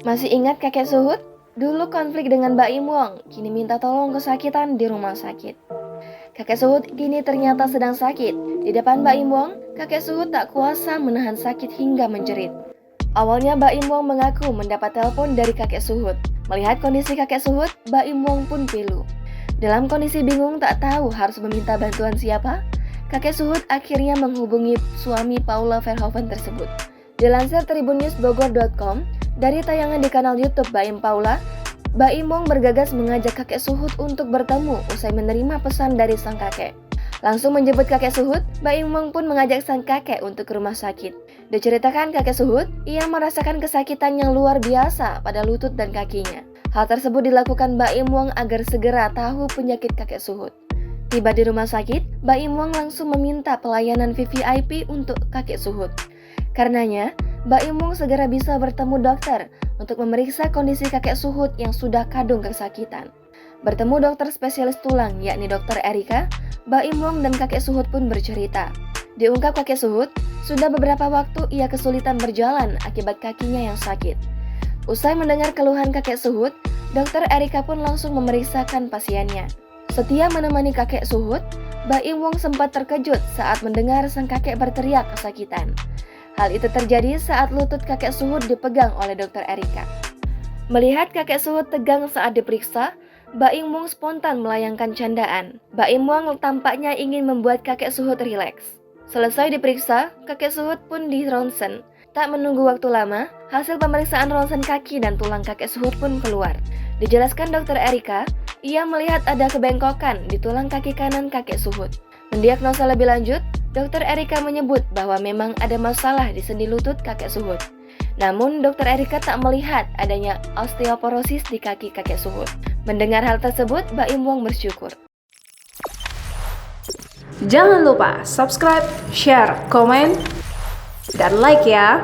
Masih ingat kakek Suhut? Dulu konflik dengan Mbak Im Wong, kini minta tolong kesakitan di rumah sakit. Kakek Suhut kini ternyata sedang sakit. Di depan Mbak Im Wong, kakek Suhut tak kuasa menahan sakit hingga menjerit. Awalnya Mbak Im Wong mengaku mendapat telepon dari kakek Suhut. Melihat kondisi kakek Suhut, Mbak Im Wong pun pilu. Dalam kondisi bingung tak tahu harus meminta bantuan siapa, kakek Suhut akhirnya menghubungi suami Paula Verhoeven tersebut. Dilansir tribunnews.bogor.com, dari tayangan di kanal YouTube Mbak Im Paula, Mbak Im Wong bergegas mengajak kakek Suhut untuk bertemu usai menerima pesan dari sang kakek. Langsung menjemput kakek Suhut, Mbak Im Wong pun mengajak sang kakek untuk ke rumah sakit. Diceritakan kakek Suhut, ia merasakan kesakitan yang luar biasa pada lutut dan kakinya. Hal tersebut dilakukan Mbak Im Wong agar segera tahu penyakit kakek Suhut. Tiba di rumah sakit, Mbak Im Wong langsung meminta pelayanan VVIP untuk kakek Suhut. Karenanya, Mbak Im Wong segera bisa bertemu dokter untuk memeriksa kondisi kakek Suhut yang sudah kadung kesakitan. Bertemu dokter spesialis tulang yakni Dr. Erika, Mbak Im Wong dan kakek Suhut pun bercerita. Diungkap kakek Suhut, sudah beberapa waktu ia kesulitan berjalan akibat kakinya yang sakit. Usai mendengar keluhan kakek Suhut, Dr. Erika pun langsung memeriksakan pasiennya. Setia menemani kakek Suhut, Mbak Im Wong sempat terkejut saat mendengar sang kakek berteriak kesakitan. Hal itu terjadi saat lutut kakek Suhut dipegang oleh Dr. Erika. Melihat kakek Suhut tegang saat diperiksa, Mbak Im Wong spontan melayangkan candaan. Mbak Im Wong tampaknya ingin membuat kakek Suhut rileks. Selesai diperiksa, kakek Suhut pun di ronsen. Tak menunggu waktu lama, hasil pemeriksaan ronsen kaki dan tulang kakek Suhut pun keluar. Dijelaskan Dr. Erika, ia melihat ada kebengkokan di tulang kaki kanan kakek Suhut. Mendiagnosa lebih lanjut, Dr. Erika menyebut bahwa memang ada masalah di sendi lutut kakek Suhut. Namun, Dr. Erika tak melihat adanya osteoporosis di kaki kakek Suhut. Mendengar hal tersebut, Mbak Im Wong bersyukur. Jangan lupa subscribe, share, komen, dan like ya!